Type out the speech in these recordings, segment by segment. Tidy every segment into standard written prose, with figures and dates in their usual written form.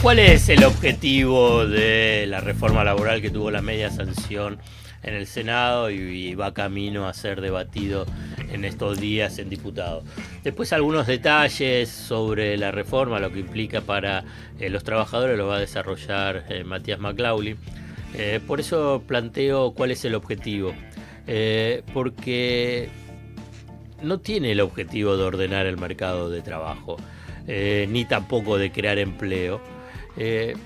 ¿Cuál es el objetivo de la reforma laboral que tuvo la media sanción en el Senado y va camino a ser debatido en estos días en diputados? Después algunos detalles sobre la reforma, lo que implica para los trabajadores, lo va a desarrollar Matías McLaughlin. Por eso planteo cuál es el objetivo, porque no tiene el objetivo de ordenar el mercado de trabajo, ni tampoco de crear empleo.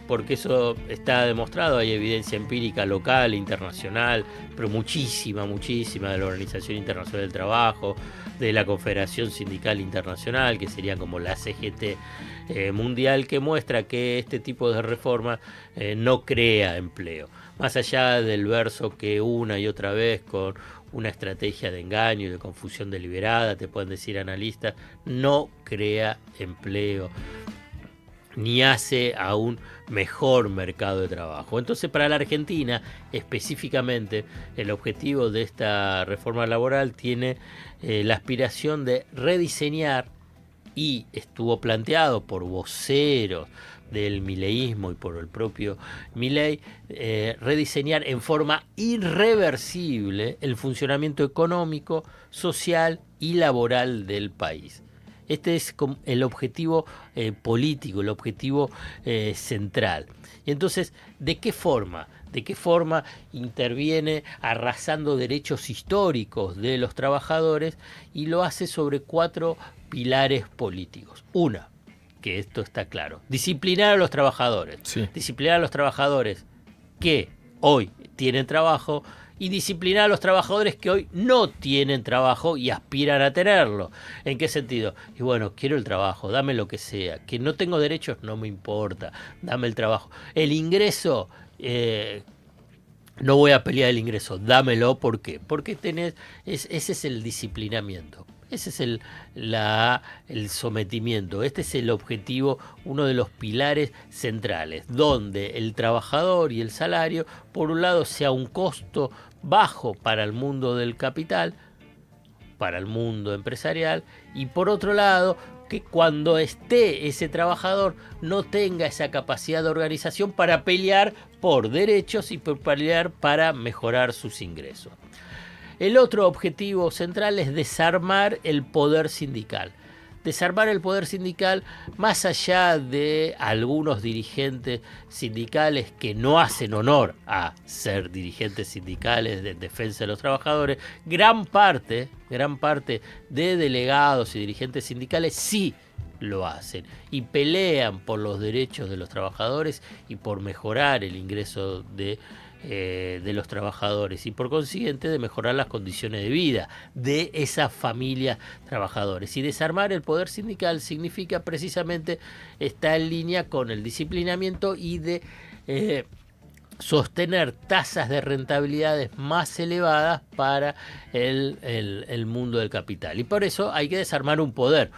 Porque eso está demostrado, hay evidencia empírica local, internacional, pero muchísima de la Organización Internacional del Trabajo, de la Confederación Sindical Internacional, que sería como la CGT mundial, que muestra que este tipo de reforma no crea empleo. Más allá del verso que una y otra vez con una estrategia de engaño y de confusión deliberada, te pueden decir analistas, no crea empleo ni hace a un mejor mercado de trabajo. Entonces, para la Argentina, específicamente, el objetivo de esta reforma laboral tiene la aspiración de rediseñar, y estuvo planteado por voceros del mileísmo y por el propio Milei, rediseñar en forma irreversible el funcionamiento económico, social y laboral del país. Este es el objetivo político, el objetivo central. Y entonces, ¿de qué forma? ¿De qué forma interviene arrasando derechos históricos de los trabajadores? Y lo hace sobre 4 pilares políticos. Una, que esto está claro, disciplinar a los trabajadores. Sí. Disciplinar a los trabajadores que hoy tienen trabajo, y disciplinar a los trabajadores que hoy no tienen trabajo y aspiran a tenerlo. ¿En qué sentido? Y bueno, quiero el trabajo, dame lo que sea. Que no tengo derechos, no me importa, dame el trabajo. El ingreso, no voy a pelear el ingreso, dámelo. ¿Por qué? Porque ese es el disciplinamiento. Ese es el sometimiento. Este es el objetivo, uno de los pilares centrales, donde el trabajador y el salario, por un lado, sea un costo bajo para el mundo del capital, para el mundo empresarial, y por otro lado, que cuando esté ese trabajador no tenga esa capacidad de organización para pelear por derechos y por pelear para mejorar sus ingresos. El otro objetivo central es desarmar el poder sindical. Desarmar el poder sindical más allá de algunos dirigentes sindicales que no hacen honor a ser dirigentes sindicales de defensa de los trabajadores. Gran parte de delegados y dirigentes sindicales sí lo hacen y pelean por los derechos de los trabajadores y por mejorar el ingreso de los trabajadores y por consiguiente de mejorar las condiciones de vida de esas familias trabajadores. Y desarmar el poder sindical significa precisamente estar en línea con el disciplinamiento y de sostener tasas de rentabilidades más elevadas para el mundo del capital. Y por eso hay que desarmar un poder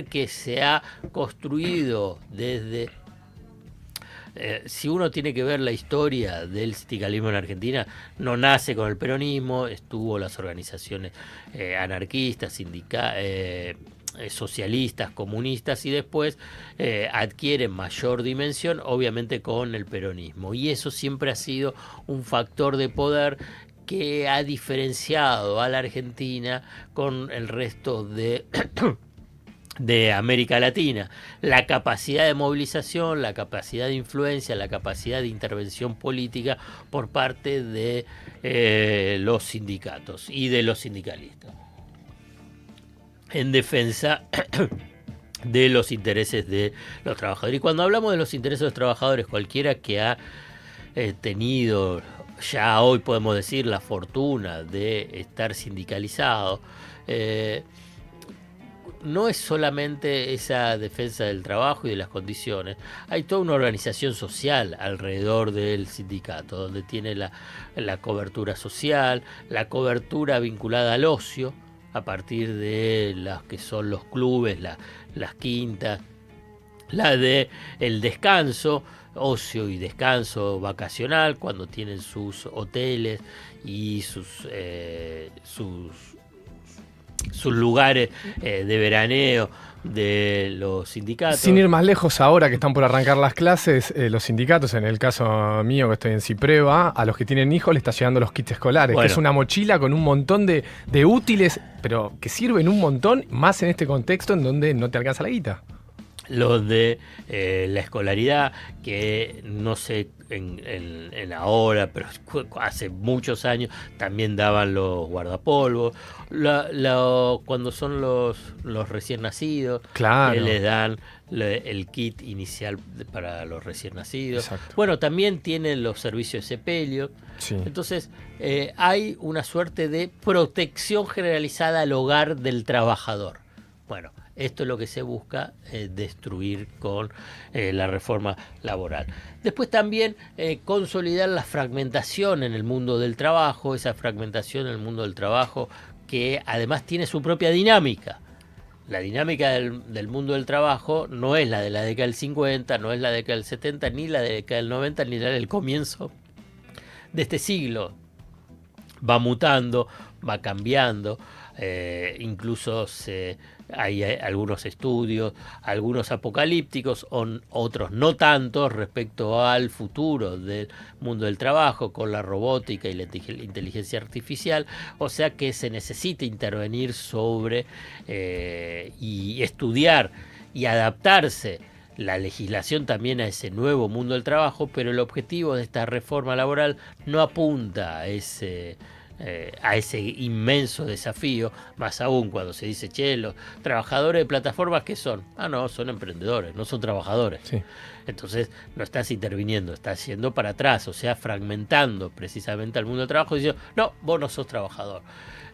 que se ha construido desde... si uno tiene que ver la historia del sindicalismo en Argentina, no nace con el peronismo, estuvo las organizaciones anarquistas, socialistas, comunistas, y después adquieren mayor dimensión, obviamente, con el peronismo. Y eso siempre ha sido un factor de poder que ha diferenciado a la Argentina con el resto de América Latina. La capacidad de movilización, la capacidad de influencia, la capacidad de intervención política por parte de los sindicatos y de los sindicalistas en defensa de los intereses de los trabajadores. Y cuando hablamos de los intereses de los trabajadores, cualquiera que ha tenido, ya hoy podemos decir, la fortuna de estar sindicalizado, no es solamente esa defensa del trabajo y de las condiciones. Hay toda una organización social alrededor del sindicato, donde tiene la cobertura social, la cobertura vinculada al ocio, a partir de las que son los clubes, las quintas, la de el descanso, ocio y descanso vacacional, cuando tienen sus hoteles y sus sus lugares de veraneo de los sindicatos. Sin ir más lejos, ahora que están por arrancar las clases, los sindicatos, en el caso mío que estoy en Cipreva, a los que tienen hijos le está llegando los kits escolares, que es una mochila con un montón de útiles, pero que sirven un montón, más en este contexto en donde no te alcanza la guita. Los de la escolaridad, que no sé en ahora, pero hace muchos años también daban los guardapolvos. Cuando son los recién nacidos, claro, les dan el kit inicial para los recién nacidos. Exacto. Bueno, también tienen los servicios de sepelio. Sí. Entonces, hay una suerte de protección generalizada al hogar del trabajador. Bueno, esto es lo que se busca destruir con la reforma laboral. Después también consolidar la fragmentación en el mundo del trabajo, esa fragmentación en el mundo del trabajo que además tiene su propia dinámica. La dinámica del mundo del trabajo no es la de la década del 50, no es la década del 70, ni la década del 90, ni la del comienzo de este siglo. Va mutando, va cambiando, incluso hay algunos estudios, algunos apocalípticos, otros no tanto respecto al futuro del mundo del trabajo con la robótica y la inteligencia artificial, o sea que se necesita intervenir sobre y estudiar y adaptarse la legislación también a ese nuevo mundo del trabajo, pero el objetivo de esta reforma laboral no apunta a ese inmenso desafío, más aún cuando se dice, che, los trabajadores de plataformas, ¿qué son? No, son emprendedores, no son trabajadores. Sí. Entonces no estás interviniendo, estás yendo para atrás, o sea, fragmentando precisamente al mundo del trabajo, diciendo, no, vos no sos trabajador.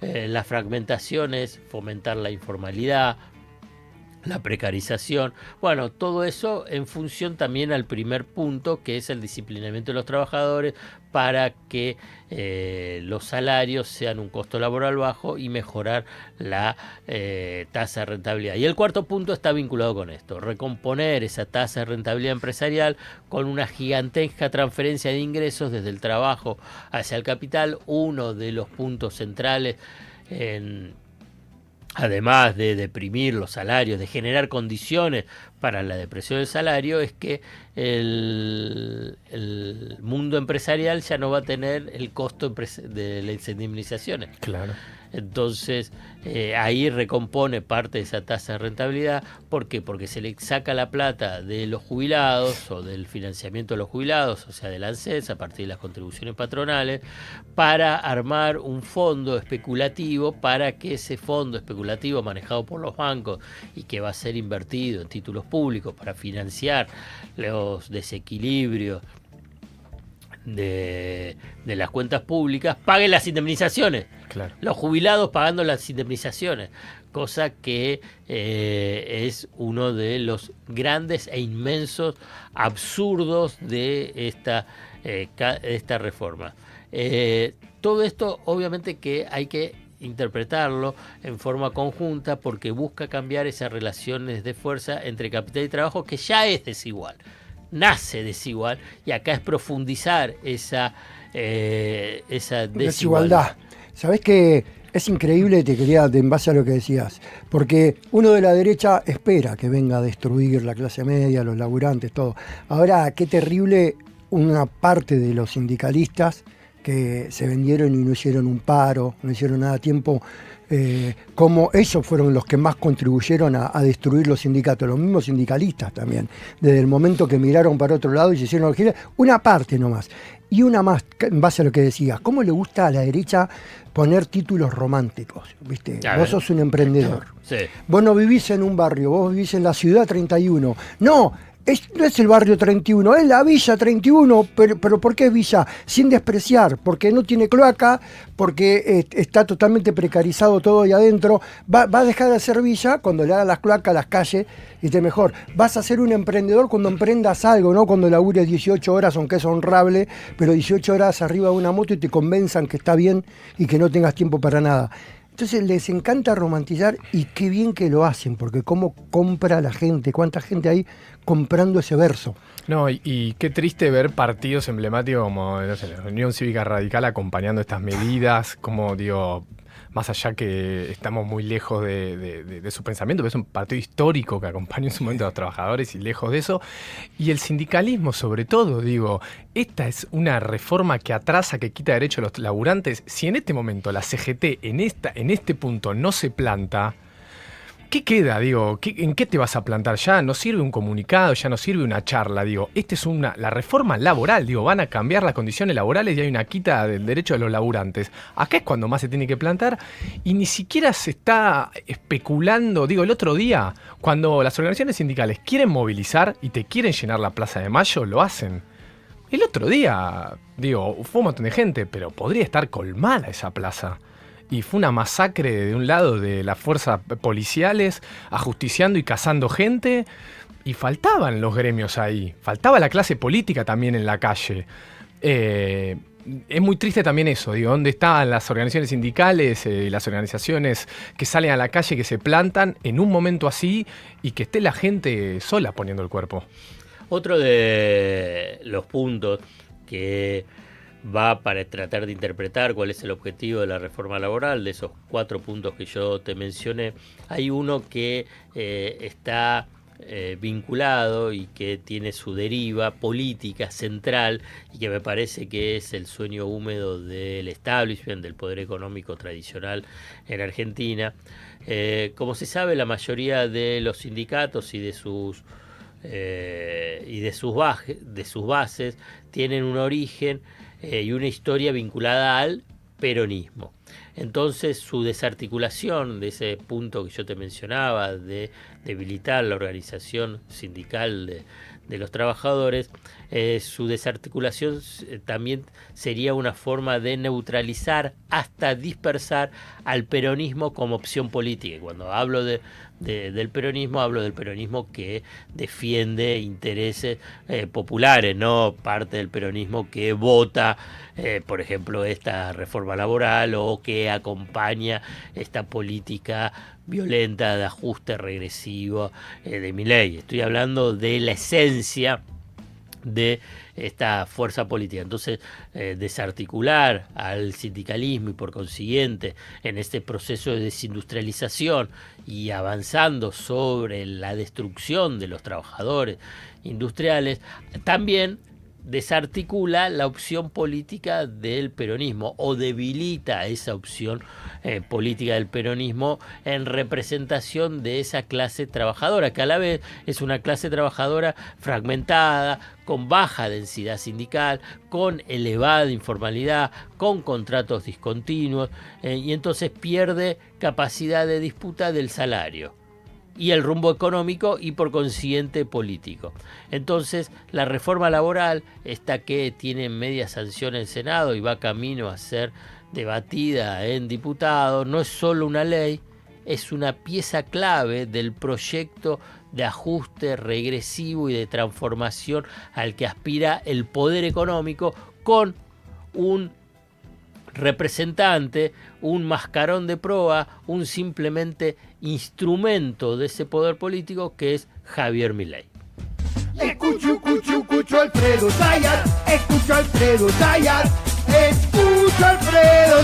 La fragmentación es fomentar la informalidad, la precarización, bueno, todo eso en función también al primer punto, que es el disciplinamiento de los trabajadores para que los salarios sean un costo laboral bajo y mejorar la tasa de rentabilidad. Y el cuarto punto está vinculado con esto, recomponer esa tasa de rentabilidad empresarial con una gigantesca transferencia de ingresos desde el trabajo hacia el capital. Uno de los puntos centrales además de deprimir los salarios, de generar condiciones para la depresión del salario, es que el mundo empresarial ya no va a tener el costo de las indemnizaciones. Claro. Entonces, ahí recompone parte de esa tasa de rentabilidad. ¿Por qué? Porque se le saca la plata de los jubilados o del financiamiento de los jubilados, o sea, del ANSES, a partir de las contribuciones patronales, para armar un fondo especulativo, para que ese fondo especulativo manejado por los bancos y que va a ser invertido en títulos públicos para financiar los desequilibrios de las cuentas públicas, paguen las indemnizaciones. Claro. Los jubilados pagando las indemnizaciones, cosa que es uno de los grandes e inmensos absurdos de esta reforma. Todo esto obviamente que hay que interpretarlo en forma conjunta porque busca cambiar esas relaciones de fuerza entre capital y trabajo, que ya es desigual, nace desigual, y acá es profundizar esa desigualdad. ¿Sabés qué? Es increíble, te quería, en base a lo que decías, porque uno de la derecha espera que venga a destruir la clase media, los laburantes, todo. Ahora, qué terrible una parte de los sindicalistas que se vendieron y no hicieron un paro, no hicieron nada a tiempo, como ellos fueron los que más contribuyeron a destruir los sindicatos, los mismos sindicalistas también, desde el momento que miraron para otro lado y se hicieron una parte nomás. Y una más, en base a lo que decías, ¿cómo le gusta a la derecha poner títulos románticos? ¿Viste? Vos sos un emprendedor. Sí. Vos no vivís en un barrio, vos vivís en la ciudad 31. No es el barrio 31, es la Villa 31, pero ¿por qué es Villa? Sin despreciar, porque no tiene cloaca, porque está totalmente precarizado todo ahí adentro. Va a dejar de ser Villa cuando le hagan las cloacas a las calles y esté mejor. Vas a ser un emprendedor cuando emprendas algo, ¿no? Cuando labures 18 horas, aunque es honrable, pero 18 horas arriba de una moto y te convenzan que está bien y que no tengas tiempo para nada. Entonces les encanta romantizar, y qué bien que lo hacen, porque cómo compra la gente, cuánta gente hay comprando ese verso. No, y qué triste ver partidos emblemáticos como, no sé, la Unión Cívica Radical acompañando estas medidas, como digo, más allá que estamos muy lejos de su pensamiento, pero es un partido histórico que acompaña en su momento a los trabajadores y lejos de eso. Y el sindicalismo, sobre todo, digo, esta es una reforma que atrasa, que quita derecho a los laburantes. Si en este momento la CGT en este punto no se planta, ¿qué queda? Digo, ¿en qué te vas a plantar? Ya no sirve un comunicado, ya no sirve una charla. Digo, la reforma laboral. Digo, van a cambiar las condiciones laborales y hay una quita del derecho de los laburantes. Acá es cuando más se tiene que plantar y ni siquiera se está especulando. Digo, el otro día, cuando las organizaciones sindicales quieren movilizar y te quieren llenar la Plaza de Mayo, lo hacen. El otro día, digo, fue un montón de gente, pero podría estar colmada esa plaza. Y fue una masacre de un lado de las fuerzas policiales, ajusticiando y cazando gente, y faltaban los gremios ahí, faltaba la clase política también en la calle. Es muy triste también eso, digo, ¿dónde están las organizaciones sindicales, las organizaciones que salen a la calle, que se plantan en un momento así y que esté la gente sola poniendo el cuerpo? Otro de los puntos que va para tratar de interpretar cuál es el objetivo de la reforma laboral, de esos 4 puntos que yo te mencioné, hay uno que está vinculado y que tiene su deriva política central y que me parece que es el sueño húmedo del establishment, del poder económico tradicional en Argentina. Como se sabe, la mayoría de los sindicatos y de sus bases tienen un origen y una historia vinculada al peronismo. Entonces su desarticulación de ese punto que yo te mencionaba, de debilitar la organización sindical de los trabajadores, su desarticulación también sería una forma de neutralizar hasta dispersar al peronismo como opción política. Y cuando hablo del peronismo, hablo del peronismo que defiende intereses populares, no parte del peronismo que vota, por ejemplo, esta reforma laboral o que acompaña esta política violenta de ajuste regresivo de Milei. Estoy hablando de la esencia de esta fuerza política. Entonces, desarticular al sindicalismo y por consiguiente en este proceso de desindustrialización y avanzando sobre la destrucción de los trabajadores industriales, también desarticula la opción política del peronismo o debilita esa opción política del peronismo en representación de esa clase trabajadora, que a la vez es una clase trabajadora fragmentada, con baja densidad sindical, con elevada informalidad, con contratos discontinuos, y entonces pierde capacidad de disputa del salario y el rumbo económico y por consiguiente político. Entonces la reforma laboral, esta que tiene media sanción en el Senado y va camino a ser debatida en diputados, no es solo una ley, es una pieza clave del proyecto de ajuste regresivo y de transformación al que aspira el poder económico, con un representante, un mascarón de proa, un simplemente instrumento de ese poder político que es Javier Milei. Escucho Alfredo Zayat, escucho Alfredo Zayat, escucho Alfredo